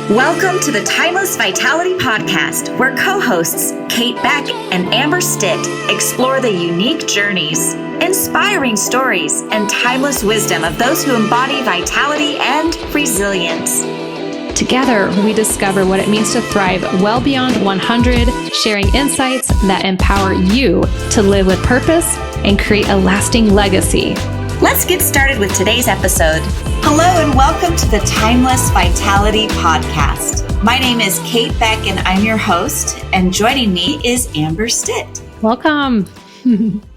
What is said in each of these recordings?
Welcome to the Timeless Vitality Podcast, where co-hosts Kate Beck and Amber Stitt explore the unique journeys, inspiring stories, and timeless wisdom of those who embody vitality and resilience. Together, we discover what it means to thrive well beyond 100, sharing insights that empower you to live with purpose and create a lasting legacy. Let's get started with today's episode. Hello and welcome to the Timeless Vitality Podcast. My name is Kate Beck and I'm your host, and joining me is Amber Stitt. Welcome.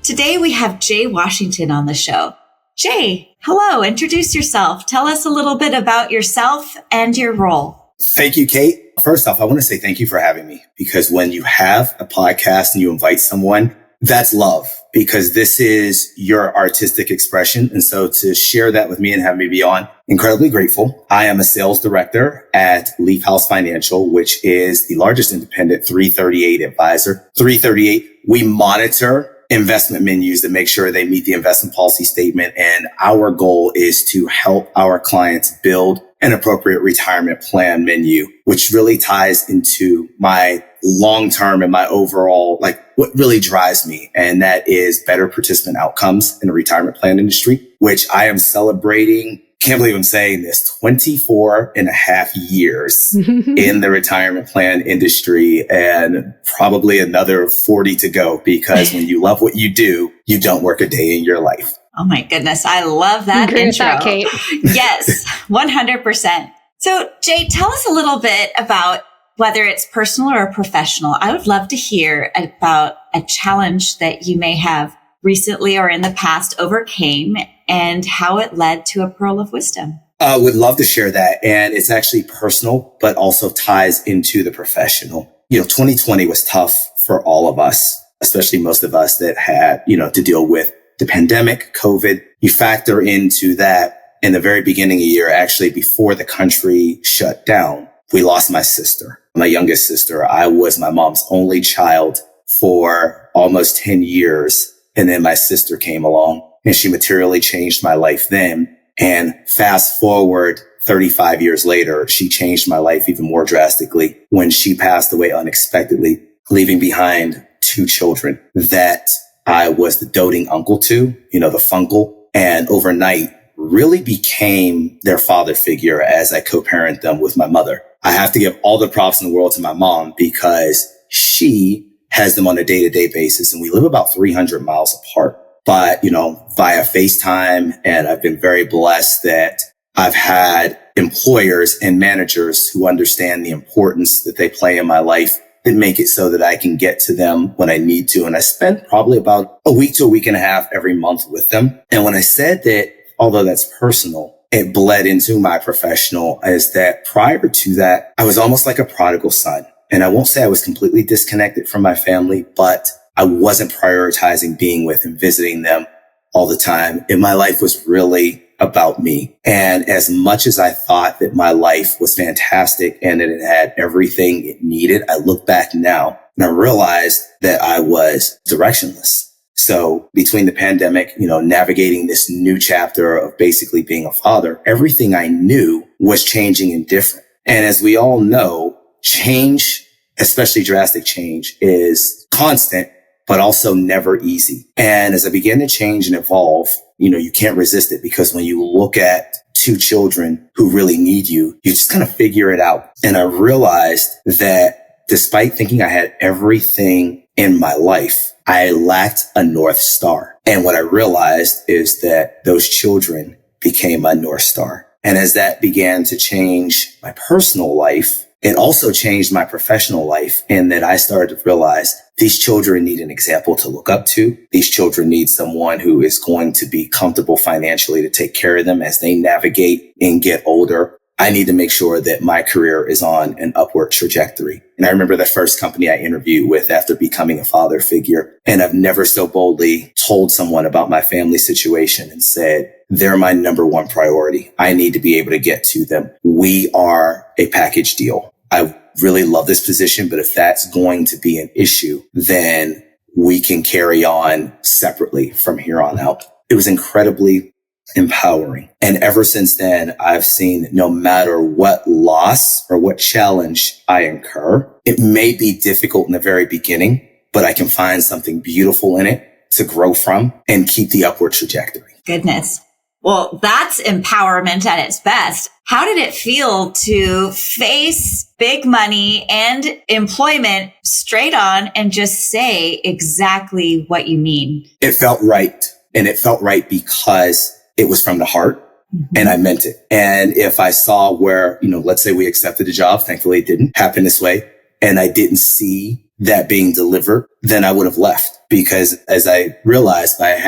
Today we have Jay Washington on the show. Jay, hello, introduce yourself. Tell us a little bit about yourself and your role. Thank you, Kate. First off, I want to say thank you for having me, because when you have a podcast and you invite someone, that's love, because this is your artistic expression. And so to share that with me and have me be on, incredibly grateful. I am a sales director at Leaf House Financial, which is the largest independent 338 advisor. 338, we monitor investment menus to make sure they meet the investment policy statement. And our goal is to help our clients build an appropriate retirement plan menu, which really ties into my long-term and my overall, what really drives me. And that is better participant outcomes in the retirement plan industry, which I am celebrating. Can't believe I'm saying this, 24 and a half years in the retirement plan industry, and probably another 40 to go, because when you love what you do, you don't work a day in your life. Oh my goodness. I love that Agree intro. with that, Kate. Yes, 100%. So Jay, tell us a little bit about whether it's personal or professional. I would love to hear about a challenge that you may have recently or in the past overcame and how it led to a pearl of wisdom. I would love to share that. And it's actually personal, but also ties into the professional. 2020 was tough for all of us, especially most of us that had, to deal with the pandemic, COVID. You factor into that in the very beginning of the year, actually before the country shut down, we lost my sister, my youngest sister. I was my mom's only child for almost 10 years. And then my sister came along and she materially changed my life then. And fast forward 35 years later, she changed my life even more drastically when she passed away unexpectedly, leaving behind two children that I was the doting uncle to, the funkle, and overnight really became their father figure as I co-parent them with my mother. I have to give all the props in the world to my mom, because she has them on a day-to-day basis, and we live about 300 miles apart. But, via FaceTime, and I've been very blessed that I've had employers and managers who understand the importance that they play in my life and make it so that I can get to them when I need to. And I spend probably about a week to a week and a half every month with them. And when I said that, although that's personal, it bled into my professional, is that prior to that, I was almost like a prodigal son. And I won't say I was completely disconnected from my family, but I wasn't prioritizing being with and visiting them all the time. And my life was really about me. And as much as I thought that my life was fantastic and that it had everything it needed, I look back now and I realized that I was directionless. So between the pandemic, navigating this new chapter of basically being a father, everything I knew was changing and different. And as we all know, change, especially drastic change, is constant, but also never easy. And as I began to change and evolve, you can't resist it, because when you look at two children who really need you, you just kind of figure it out. And I realized that despite thinking I had everything in my life, I lacked a North Star. And what I realized is that those children became my North Star. And as that began to change my personal life, it also changed my professional life, in that I started to realize these children need an example to look up to. These children need someone who is going to be comfortable financially to take care of them as they navigate and get older. I need to make sure that my career is on an upward trajectory. And I remember the first company I interviewed with after becoming a father figure, and I've never so boldly told someone about my family situation and said, they're my number one priority. I need to be able to get to them. We are a package deal. I really love this position, but if that's going to be an issue, then we can carry on separately from here on out. It was incredibly empowering. And ever since then, I've seen that no matter what loss or what challenge I incur, it may be difficult in the very beginning, but I can find something beautiful in it to grow from and keep the upward trajectory. Goodness. Well, that's empowerment at its best. How did it feel to face big money and employment straight on and just say exactly what you mean? It felt right. And it felt right because it was from the heart and I meant it. And if I saw where, let's say we accepted a job, thankfully it didn't happen this way, and I didn't see that being delivered, then I would have left. Because as I realized by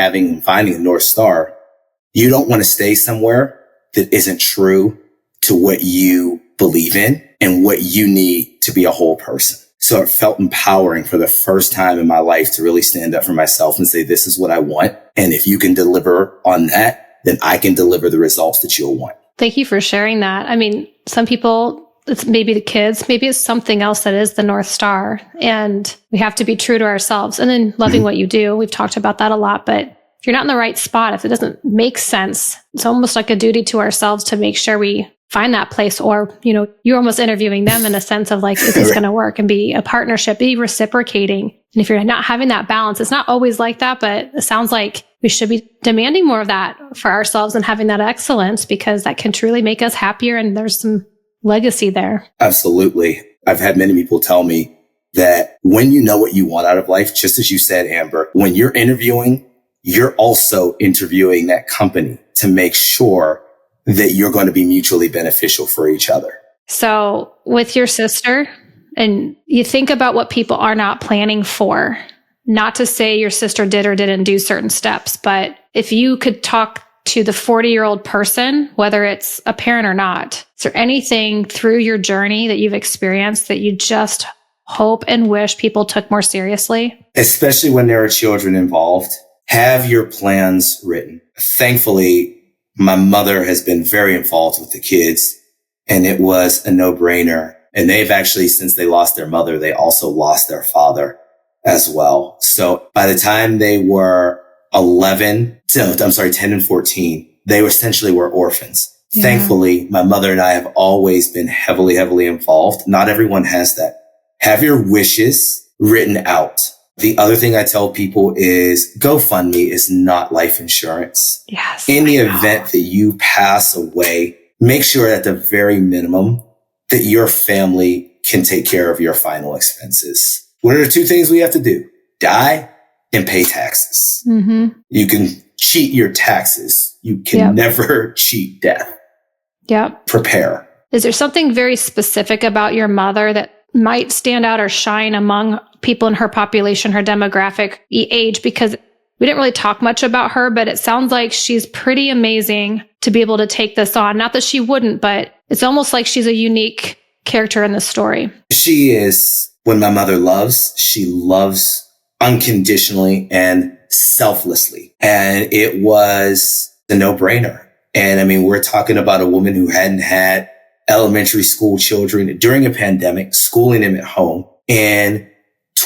finding a North Star, you don't want to stay somewhere that isn't true to what you believe in and what you need to be a whole person. So it felt empowering for the first time in my life to really stand up for myself and say, this is what I want. And if you can deliver on that, then I can deliver the results that you'll want. Thank you for sharing that. I mean, some people, it's maybe the kids, maybe it's something else that is the North Star. And we have to be true to ourselves. And then loving what you do. We've talked about that a lot, but if you're not in the right spot, if it doesn't make sense, it's almost like a duty to ourselves to make sure we find that place. Or, you're almost interviewing them in a sense of like, is this going to work? And be a partnership, be reciprocating. And if you're not having that balance, it's not always like that, but it sounds like we should be demanding more of that for ourselves and having that excellence, because that can truly make us happier. And there's some legacy there. Absolutely. I've had many people tell me that when you know what you want out of life, just as you said, Amber, when you're interviewing, you're also interviewing that company to make sure that you're going to be mutually beneficial for each other. So with your sister, and you think about what people are not planning for, not to say your sister did or didn't do certain steps, but if you could talk to the 40-year-old person, whether it's a parent or not, is there anything through your journey that you've experienced that you just hope and wish people took more seriously? Especially when there are children involved, have your plans written. Thankfully, my mother has been very involved with the kids, and it was a no-brainer. And they've actually, since they lost their mother, they also lost their father as well. So by the time they were 10 and 14, they essentially were orphans. Yeah. Thankfully, my mother and I have always been heavily, heavily involved. Not everyone has that. Have your wishes written out. The other thing I tell people is GoFundMe is not life insurance. Yes. In the event that you pass away, make sure at the very minimum that your family can take care of your final expenses. What are the two things we have to do? Die and pay taxes. Mm-hmm. You can cheat your taxes. You can never cheat death. Yep. Prepare. Is there something very specific about your mother that might stand out or shine among people in her population, her demographic age? Because we didn't really talk much about her, but it sounds like she's pretty amazing to be able to take this on. Not that she wouldn't, but it's almost like she's a unique character in the story. She is. When my mother loves, she loves unconditionally and selflessly. And it was a no-brainer. And I mean, we're talking about a woman who hadn't had elementary school children during a pandemic, schooling them at home in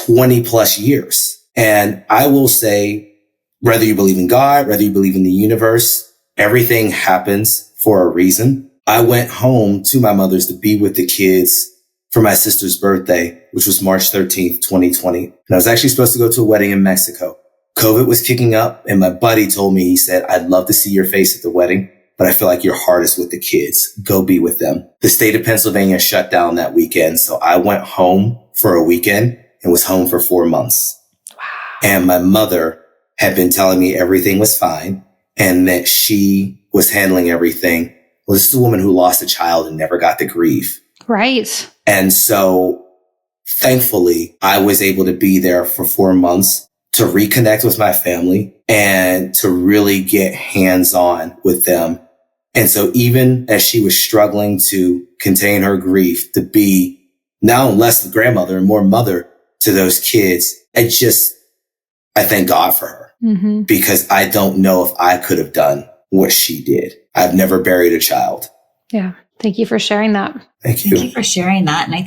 20 plus years. And I will say, whether you believe in God, whether you believe in the universe, everything happens for a reason. I went home to my mother's to be with the kids for my sister's birthday, which was March 13th, 2020. And I was actually supposed to go to a wedding in Mexico. COVID was kicking up, and my buddy told me, he said, I'd love to see your face at the wedding, but I feel like your heart is with the kids. Go be with them. The state of Pennsylvania shut down that weekend. So I went home for a weekend and was home for 4 months. Wow. And my mother had been telling me everything was fine and that she was handling everything. Well, this is a woman who lost a child and never got to grieve. Right. And so thankfully, I was able to be there for 4 months to reconnect with my family and to really get hands-on with them. And so even as she was struggling to contain her grief, to be now less the grandmother and more mother to those kids, I thank God for her because I don't know if I could have done what she did. I've never buried a child. Yeah. Thank you for sharing that. Thank you. Thank you for sharing that. And I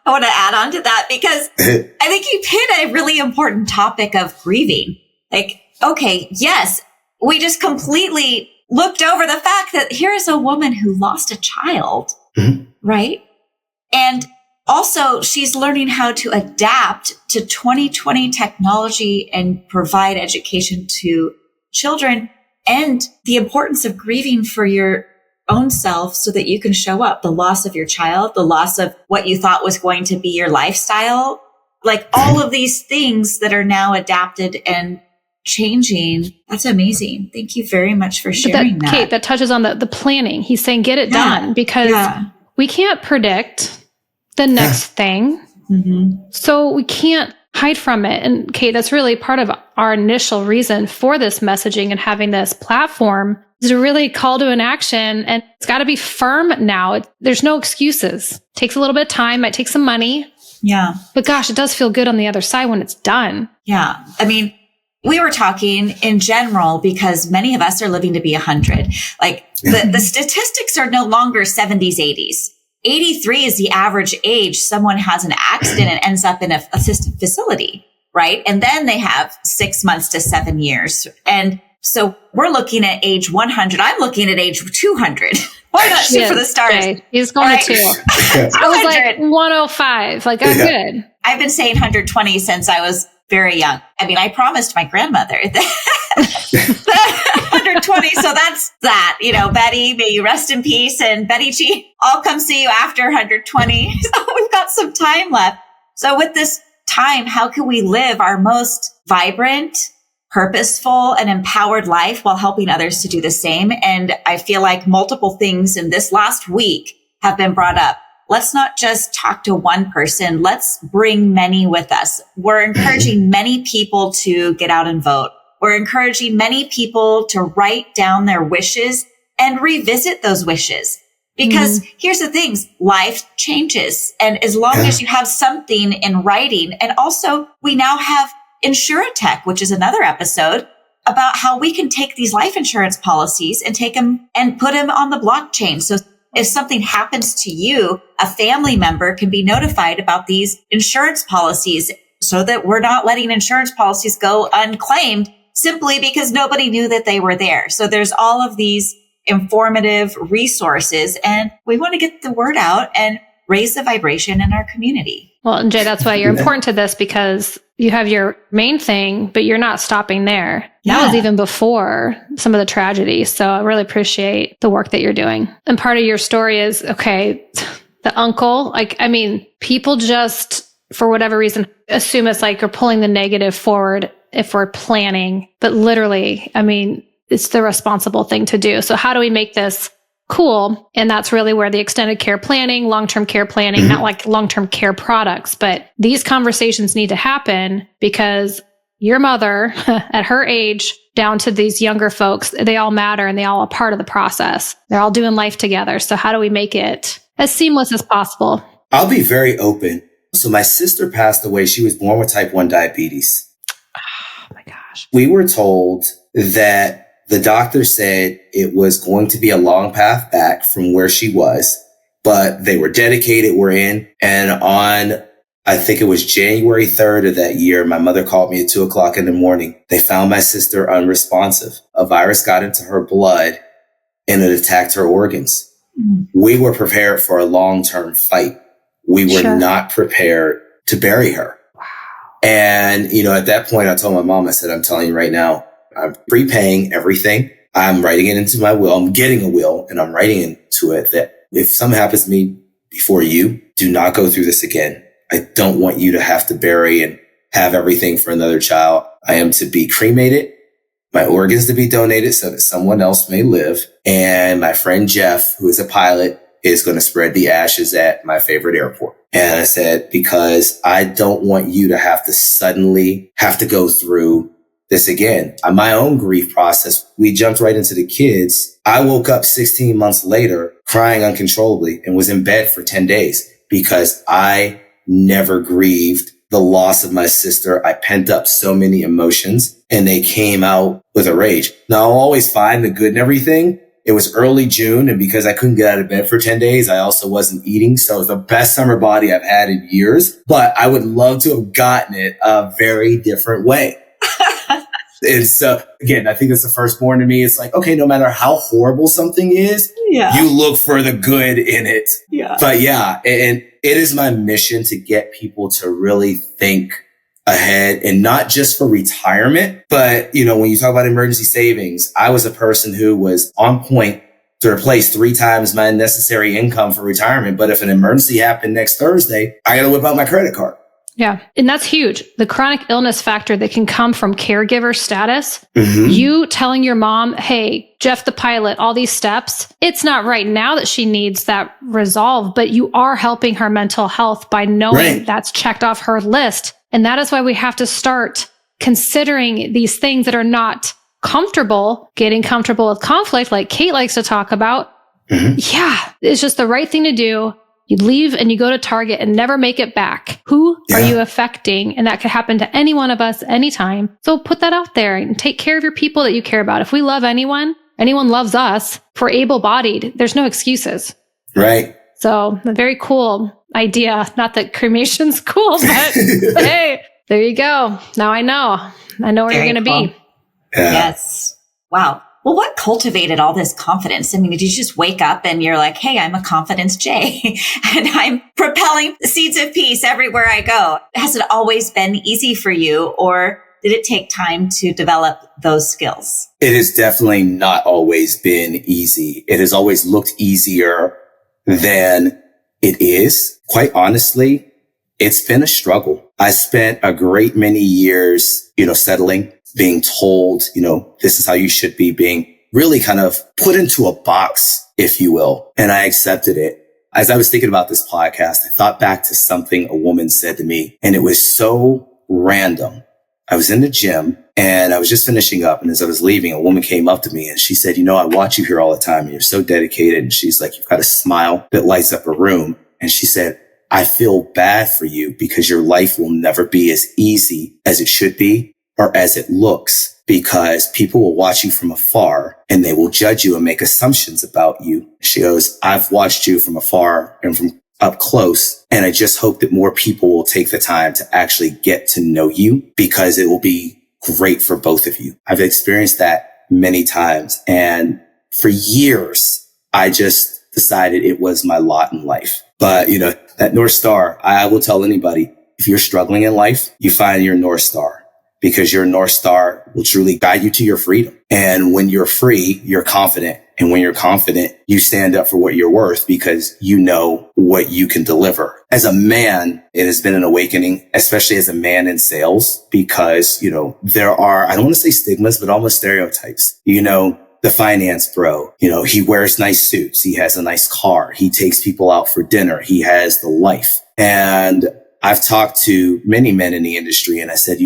want to add on to that because I think you hit a really important topic of grieving. Like, okay, yes, we just completely looked over the fact that here is a woman who lost a child, right? And also she's learning how to adapt to 2020 technology and provide education to children and the importance of grieving for your own self so that you can show up. The loss of your child, the loss of what you thought was going to be your lifestyle, like all of these things that are now adapted and changing. That's amazing. Thank you very much for sharing that. Kate, that touches on the planning. He's saying get it done because we can't predict the next thing. So we can't hide from it. And Kate, that's really part of our initial reason for this messaging and having this platform is to really call to an action. And it's got to be firm now. There's no excuses. It takes a little bit of time, might take some money. Yeah. But gosh, it does feel good on the other side when it's done. Yeah. I mean, we were talking in general because many of us are living to be 100. Like the statistics are no longer 70s, 80s. 83 is the average age someone has an accident and ends up in an assisted facility, right? And then they have 6 months to 7 years. And so we're looking at age 100. I'm looking at age 200. Why not shoot for the stars? Okay. He's going to 2. I was like 105. Like, I'm good. I've been saying 120 since I was very young. I mean, I promised my grandmother that 120. So that's that, Betty, may you rest in peace. And Betty G, I'll come see you after 120. So we've got some time left. So with this time, how can we live our most vibrant, purposeful, and empowered life while helping others to do the same? And I feel like multiple things in this last week have been brought up. Let's not just talk to one person. Let's bring many with us. We're encouraging many people to get out and vote. We're encouraging many people to write down their wishes and revisit those wishes. Because here's the thing, life changes. And as long as you have something in writing, and also we now have InsurTech, which is another episode about how we can take these life insurance policies and take them and put them on the blockchain. So if something happens to you, a family member can be notified about these insurance policies so that we're not letting insurance policies go unclaimed simply because nobody knew that they were there. So there's all of these informative resources, and we want to get the word out and raise the vibration in our community. Well, and Jay, that's why you're important to this because you have your main thing, but you're not stopping there. That was even before some of the tragedy. So I really appreciate the work that you're doing. And part of your story is, okay, the uncle, people just, for whatever reason, assume it's like you're pulling the negative forward if we're planning. But literally, it's the responsible thing to do. So how do we make this cool? And that's really where the extended care planning, long-term care planning, not like long-term care products, but these conversations need to happen because your mother at her age down to these younger folks, they all matter and they all are part of the process. They're all doing life together. So how do we make it as seamless as possible? I'll be very open. So my sister passed away. She was born with type 1 diabetes. Oh my gosh. We were told that the doctor said it was going to be a long path back from where she was, but they were dedicated, we're in. And on, I think it was January 3rd of that year, my mother called me at 2:00 in the morning. They found my sister unresponsive. A virus got into her blood and it attacked her organs. We were prepared for a long-term fight. We were not prepared to bury her. Wow. And, at that point, I told my mom, I said, I'm telling you right now, I'm prepaying everything. I'm writing it into my will. I'm getting a will and I'm writing into it that if something happens to me before you, do not go through this again. I don't want you to have to bury and have everything for another child. I am to be cremated, my organs to be donated so that someone else may live. And my friend Jeff, who is a pilot, is going to spread the ashes at my favorite airport. And I said, because I don't want you to have to suddenly have to go through this again. On my own grief process, we jumped right into the kids. I woke up 16 months later crying uncontrollably and was in bed for 10 days because I never grieved the loss of my sister. I pent up so many emotions and they came out with a rage. Now I'll always find the good in everything. It was early June, and because I couldn't get out of bed for 10 days, I also wasn't eating. So it was the best summer body I've had in years, but I would love to have gotten it a very different way. And so again, I think it's the firstborn to me. It's like, okay, no matter how horrible something is, Yeah. you look for the good in it. Yeah. But yeah, and it is my mission to get people to really think ahead, and not just for retirement, but when you talk about emergency savings, I was a person who was on point to replace 3 times my necessary income for retirement. But if an emergency happened next Thursday, I got to whip out my credit card. Yeah. And that's huge. The chronic illness factor that can come from caregiver status. Mm-hmm. You telling your mom, hey, Jeff the pilot, all these steps. It's not right now that she needs that resolve, but you are helping her mental health by knowing that's checked off her list. And that is why we have to start considering these things that are not comfortable, getting comfortable with conflict, like Kate likes to talk about. Mm-hmm. Yeah, it's just the right thing to do. You leave and you go to Target and never make it back. Who are you affecting? And that could happen to any one of us anytime. So put that out there and take care of your people that you care about. If we love anyone loves us. If we're able-bodied, there's no excuses. Right. So a very cool idea. Not that cremation's cool, but hey, there you go. Now I know where you're going to be. Yeah. Yes. Wow. Well, what cultivated all this confidence? I mean, did you just wake up and you're like, hey, I'm a confidence Jay and I'm propelling seeds of peace everywhere I go? Has it always been easy for you, or did it take time to develop those skills? It has definitely not always been easy. It has always looked easier than it is. Quite honestly, it's been a struggle. I spent a great many years, settling, being told, this is how you should be, being really kind of put into a box, if you will. And I accepted it. As I was thinking about this podcast, I thought back to something a woman said to me, and it was so random. I was in the gym and I was just finishing up. And as I was leaving, a woman came up to me and she said, I watch you here all the time and you're so dedicated. And she's like, you've got a smile that lights up a room. And she said, I feel bad for you because your life will never be as easy as it should be or as it looks, because people will watch you from afar and they will judge you and make assumptions about you. She goes, I've watched you from afar and from up close, and I just hope that more people will take the time to actually get to know you, because it will be great for both of you. I've experienced that many times, and for years, I just decided it was my lot in life. But, that North Star, I will tell anybody, if you're struggling in life, you find your North Star, because your North Star will truly guide you to your freedom. And when you're free, you're confident. And when you're confident, you stand up for what you're worth, because you know what you can deliver. As a man, it has been an awakening, especially as a man in sales, because, there are, I don't want to say stigmas, but almost stereotypes. The finance bro, he wears nice suits. He has a nice car. He takes people out for dinner. He has the life. And I've talked to many men in the industry, and I said,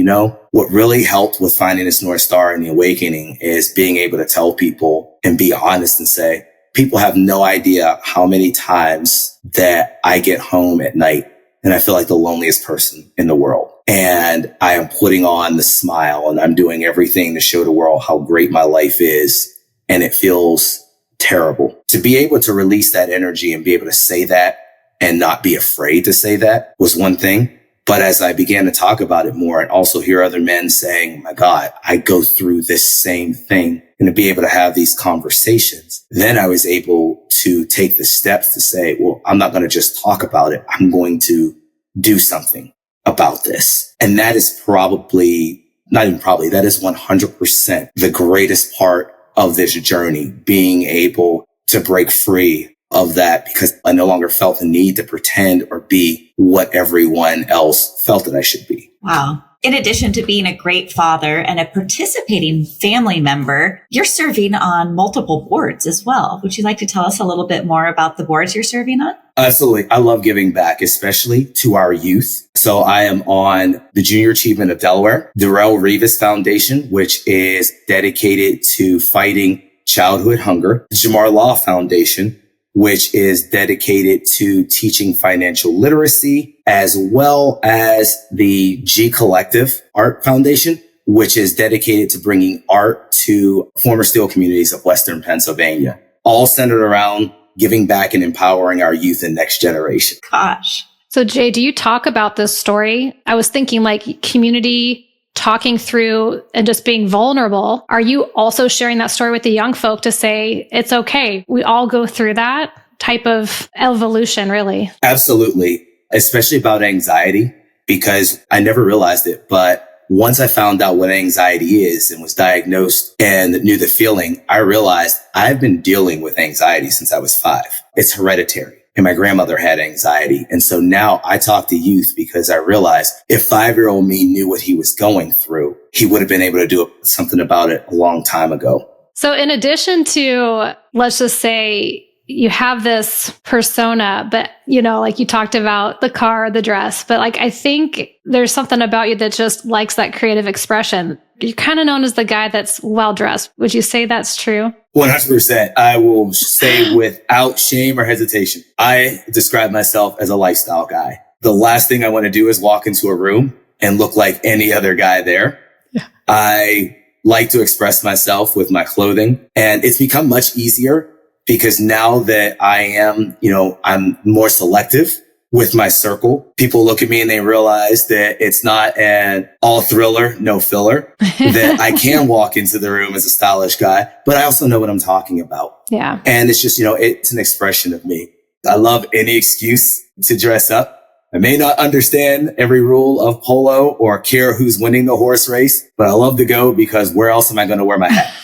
what really helped with finding this North Star and the awakening is being able to tell people and be honest and say, people have no idea how many times that I get home at night and I feel like the loneliest person in the world. And I am putting on the smile and I'm doing everything to show the world how great my life is. And it feels terrible. To be able to release that energy and be able to say that and not be afraid to say that was one thing. But as I began to talk about it more and also hear other men saying, my God, I go through this same thing, and to be able to have these conversations, then I was able to take the steps to say, well, I'm not going to just talk about it. I'm going to do something about this. And that is that is 100% the greatest part of this journey, being able to break free of that, because I no longer felt the need to pretend or be what everyone else felt that I should be. Wow. In addition to being a great father and a participating family member, you're serving on multiple boards as well. Would you like to tell us a little bit more about the boards you're serving on? Absolutely. I love giving back, especially to our youth. So I am on the Junior Achievement of Delaware, Darrell Revis Foundation, which is dedicated to fighting childhood hunger, the Jamar Law Foundation, which is dedicated to teaching financial literacy, as well as the G Collective Art Foundation, which is dedicated to bringing art to former steel communities of Western Pennsylvania, all centered around giving back and empowering our youth and next generation. Gosh. So Jay, do you talk about this story? I was thinking like community talking through and just being vulnerable, are you also sharing that story with the young folk to say, it's okay, we all go through that type of evolution, really? Absolutely. Especially about anxiety, because I never realized it. But once I found out what anxiety is and was diagnosed and knew the feeling, I realized I've been dealing with anxiety since I was 5. It's hereditary. And my grandmother had anxiety. And so now I talk to youth because I realized if 5-year-old me knew what he was going through, he would have been able to do something about it a long time ago. So in addition to, let's just say, you have this persona, but like you talked about the car, the dress, but like, I think there's something about you that just likes that creative expression. You're kind of known as the guy that's well dressed. Would you say that's true? 100%. I will say without shame or hesitation, I describe myself as a lifestyle guy. The last thing I want to do is walk into a room and look like any other guy there. Yeah. I like to express myself with my clothing, and it's become much easier because now that I am, I'm more selective with my circle. People look at me and they realize that it's not an all thriller, no filler, that I can walk into the room as a stylish guy, but I also know what I'm talking about. Yeah. And it's just, it's an expression of me. I love any excuse to dress up. I may not understand every rule of polo or care who's winning the horse race, but I love to go because where else am I going to wear my hat?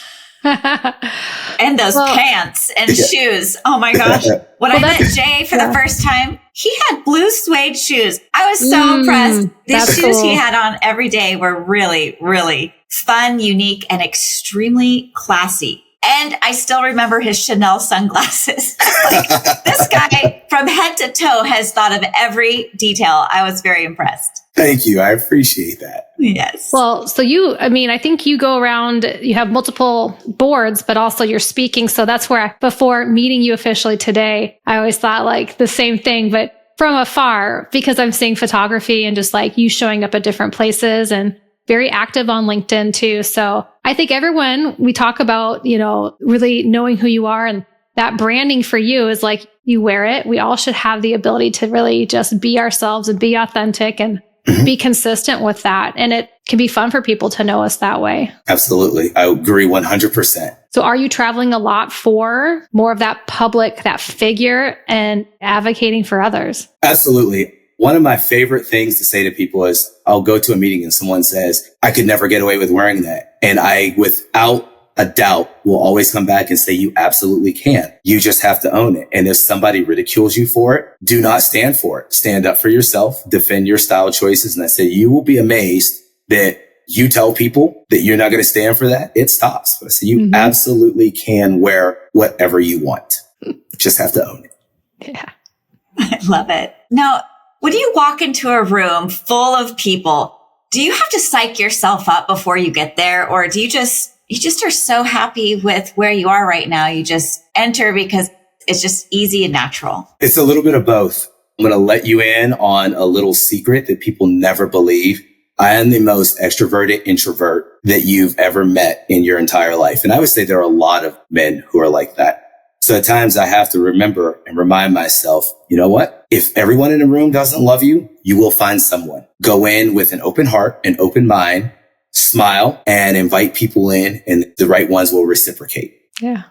And those pants and shoes. Oh my gosh. When I met Jay for the first time, he had blue suede shoes. I was so impressed. These shoes he had on every day were really, really fun, unique, and extremely classy. And I still remember his Chanel sunglasses. Like, this guy from head to toe has thought of every detail. I was very impressed. Thank you. I appreciate that. Yes. Well, so I think you go around, you have multiple boards, but also you're speaking. So that's where before meeting you officially today, I always thought like the same thing, but from afar, because I'm seeing photography and just like you showing up at different places and very active on LinkedIn too. So I think everyone, we talk about, really knowing who you are, and that branding for you is like you wear it. We all should have the ability to really just be ourselves and be authentic and be consistent with that. And it can be fun for people to know us that way. Absolutely. I agree 100%. So are you traveling a lot for more of that public, that figure, and advocating for others? Absolutely. One of my favorite things to say to people is I'll go to a meeting and someone says, I could never get away with wearing that. And I, without a doubt, will always come back and say, you absolutely can. You just have to own it. And if somebody ridicules you for it, do not stand for it. Stand up for yourself, defend your style choices. And I say, you will be amazed that you tell people that you're not going to stand for that. It stops. But I say, you absolutely can wear whatever you want. Just have to own it. Yeah. I love it. Now, when you walk into a room full of people, do you have to psych yourself up before you get there? Or do you just are so happy with where you are right now? You just enter because it's just easy and natural. It's a little bit of both. I'm going to let you in on a little secret that people never believe. I am the most extroverted introvert that you've ever met in your entire life. And I would say there are a lot of men who are like that. So at times I have to remember and remind myself, you know what? If everyone in the room doesn't love you, you will find someone. Go in with an open heart, an open mind, smile, and invite people in, and the right ones will reciprocate. Yeah.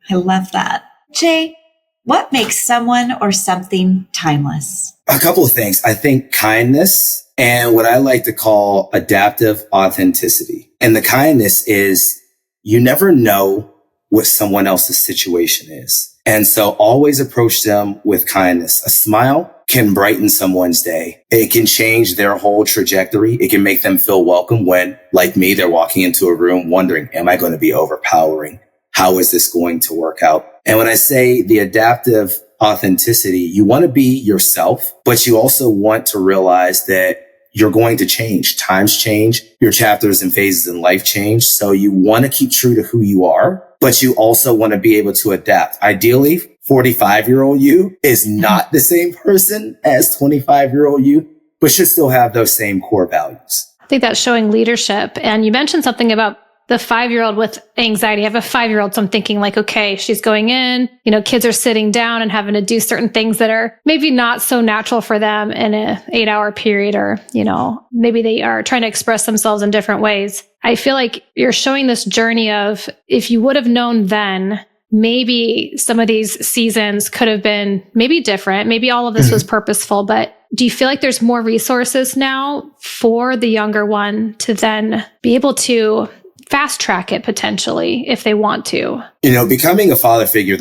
I love that. Jay, what makes someone or something timeless? A couple of things. I think kindness and what I like to call adaptive authenticity. And the kindness is you never know what someone else's situation is. And so always approach them with kindness. A smile can brighten someone's day. It can change their whole trajectory. It can make them feel welcome when, like me, they're walking into a room wondering, am I going to be overpowering? How is this going to work out? And when I say the adaptive authenticity, you want to be yourself, but you also want to realize that you're going to change. Times change. Your chapters and phases in life change. So you want to keep true to who you are, but you also want to be able to adapt. Ideally, 45-year-old you is not the same person as 25-year-old you, but should still have those same core values. I think that's showing leadership. And you mentioned something about the 5-year-old with anxiety. I have a 5-year-old. So I'm thinking like, okay, she's going in, kids are sitting down and having to do certain things that are maybe not so natural for them in an 8-hour period, or, maybe they are trying to express themselves in different ways. I feel like you're showing this journey of, if you would have known then, maybe some of these seasons could have been maybe different. Maybe all of this was purposeful, but do you feel like there's more resources now for the younger one to then be able to fast track it potentially if they want to? Becoming a father figure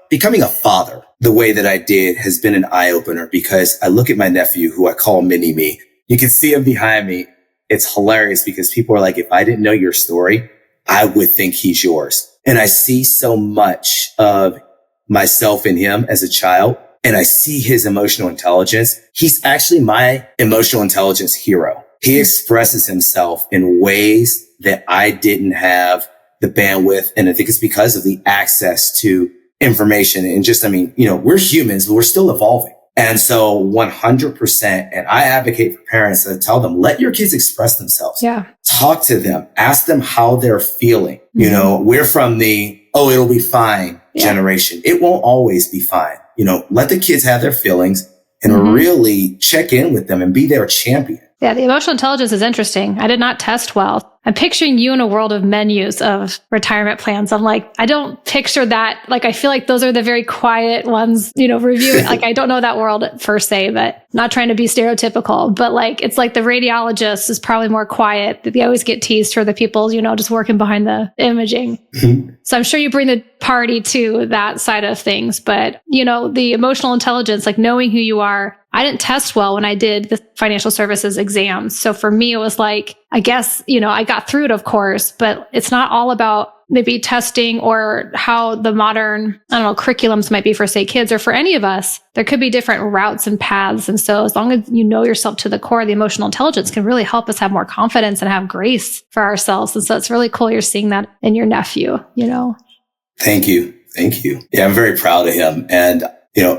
becoming a father the way that I did has been an eye opener, because I look at my nephew, who I call mini me. You can see him behind me. It's hilarious because people are like, if I didn't know your story, I would think he's yours. And I see so much of myself in him as a child, and I see his emotional intelligence. He's actually my emotional intelligence hero. He expresses himself in ways that I didn't have the bandwidth. And I think it's because of the access to information and just, we're humans, but we're still evolving. And so 100%. And I advocate for parents and tell them, let your kids express themselves. Yeah. Talk to them, ask them how they're feeling. We're from the, it'll be fine generation. It won't always be fine. Let the kids have their feelings and really check in with them and be their champion. Yeah, the emotional intelligence is interesting. I did not test well. I'm picturing you in a world of menus of retirement plans. I'm like, I don't picture that. Like, I feel like those are the very quiet ones, reviewing. Like, I don't know that world per se, but not trying to be stereotypical. But like, it's like the radiologist is probably more quiet. They always get teased for the people, just working behind the imaging. So I'm sure you bring the party to that side of things. But, the emotional intelligence, like knowing who you are. I didn't test well when I did the financial services exams. So for me, it was like, I guess, I got through it, of course, but it's not all about maybe testing or how the modern, curriculums might be for, say, kids or for any of us. There could be different routes and paths. And so as long as you know yourself to the core, the emotional intelligence can really help us have more confidence and have grace for ourselves. And so it's really cool you're seeing that in your nephew, Thank you. Yeah, I'm very proud of him. And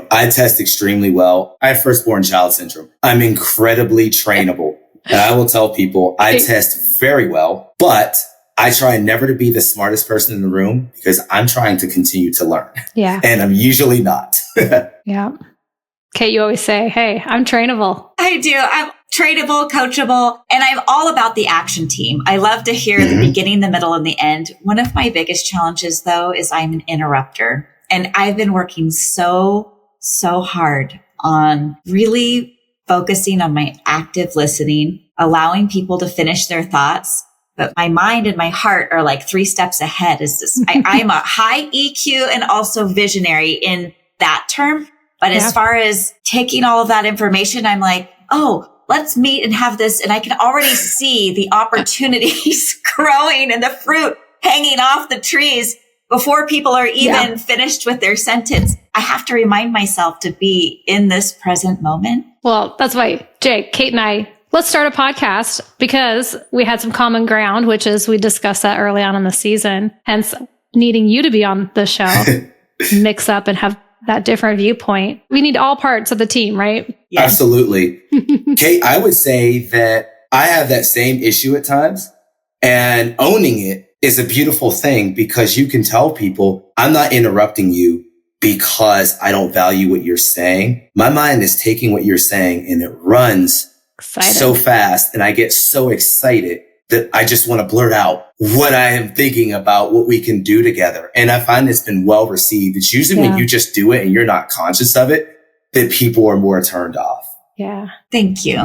I test extremely well. I have firstborn child syndrome. I'm incredibly trainable. And I will tell people I test very well, but I try never to be the smartest person in the room because I'm trying to continue to learn. Yeah. And I'm usually not. Yeah. Kate, you always say, hey, I'm trainable. I do. I'm trainable, coachable, and I'm all about the action team. I love to hear the beginning, the middle, and the end. One of my biggest challenges, though, is I'm an interrupter. And I've been working so hard on really focusing on my active listening, allowing people to finish their thoughts. But my mind and my heart are like 3 steps ahead. I'm a high EQ and also visionary in that term. But as far as taking all of that information, I'm like, let's meet and have this. And I can already see the opportunities growing and the fruit hanging off the trees before people are even finished with their sentence. I have to remind myself to be in this present moment. Well, that's why, Jake, Kate and I, let's start a podcast because we had some common ground, which is we discussed that early on in the season. Hence, needing you to be on the show, mix up and have that different viewpoint. We need all parts of the team, right? Yeah. Absolutely. Kate, I would say that I have that same issue at times, and owning it is a beautiful thing because you can tell people, I'm not interrupting you because I don't value what you're saying. My mind is taking what you're saying and it runs so fast, and I get so excited that I just want to blurt out what I am thinking about what we can do together. And I find it's been well received. It's usually when you just do it and you're not conscious of it that people are more turned off. Yeah. Thank you.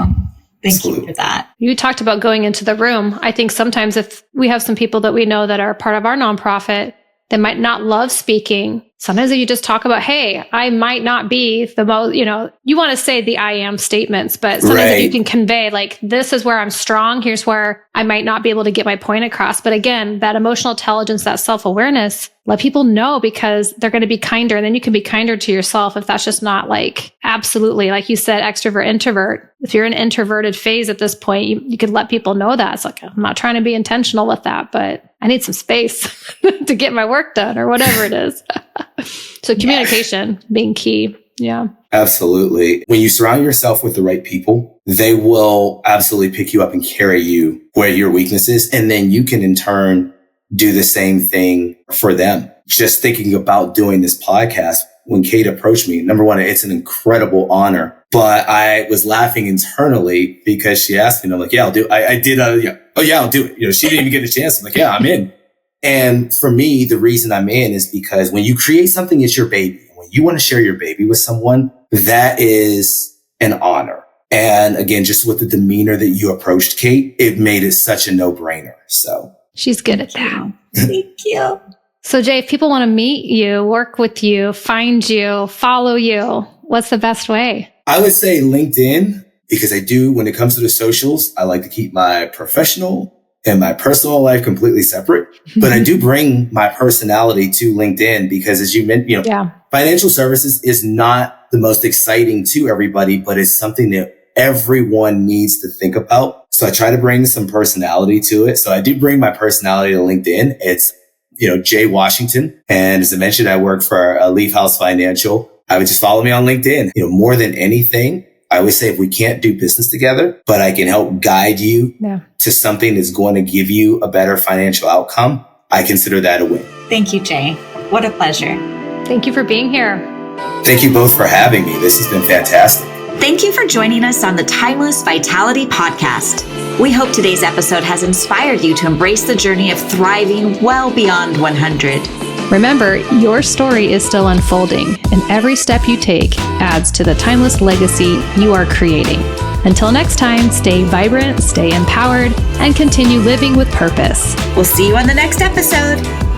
Thank you for that. You talked about going into the room. I think sometimes if we have some people that we know that are part of our nonprofit that might not love speaking, sometimes if you just talk about, hey, I might not be the most, you want to say the I am statements, but sometimes if you can convey like, this is where I'm strong, here's where I might not be able to get my point across. But again, that emotional intelligence, that self-awareness, let people know because they're going to be kinder. And then you can be kinder to yourself if that's just not like, absolutely, like you said, extrovert, introvert. If you're in an introverted phase at this point, you could let people know that. It's like, I'm not trying to be intentional with that, but I need some space to get my work done or whatever it is. So communication being key. Yeah. Absolutely. When you surround yourself with the right people, they will absolutely pick you up and carry you where your weakness is. And then you can in turn do the same thing for them. Just thinking about doing this podcast, when Kate approached me, number one, it's an incredible honor, but I was laughing internally because she asked me, and I'm like, yeah, I'll do it. I did. Yeah. Oh yeah, I'll do it. She didn't even get a chance. I'm like, yeah, I'm in. And for me, the reason I'm in is because when you create something, it's your baby. When you want to share your baby with someone, that is an honor. And again, just with the demeanor that you approached Kate, it made it such a no-brainer. So she's good at that. Thank you. So Jay, if people want to meet you, work with you, find you, follow you, what's the best way? I would say LinkedIn, because I do, when it comes to the socials, I like to keep my professional and my personal life completely separate. But I do bring my personality to LinkedIn because, as you mentioned, financial services is not the most exciting to everybody, but it's something that everyone needs to think about. So I try to bring some personality to it. So I do bring my personality to LinkedIn. It's, Jay Washington. And as I mentioned, I work for Leaf House Financial. I would just follow me on LinkedIn. More than anything, I always say if we can't do business together, but I can help guide you to something that's going to give you a better financial outcome, I consider that a win. Thank you, Jay. What a pleasure. Thank you for being here. Thank you both for having me. This has been fantastic. Thank you for joining us on the Timeless Vitality Podcast. We hope today's episode has inspired you to embrace the journey of thriving well beyond 100. Remember, your story is still unfolding, and every step you take adds to the timeless legacy you are creating. Until next time, stay vibrant, stay empowered, and continue living with purpose. We'll see you on the next episode.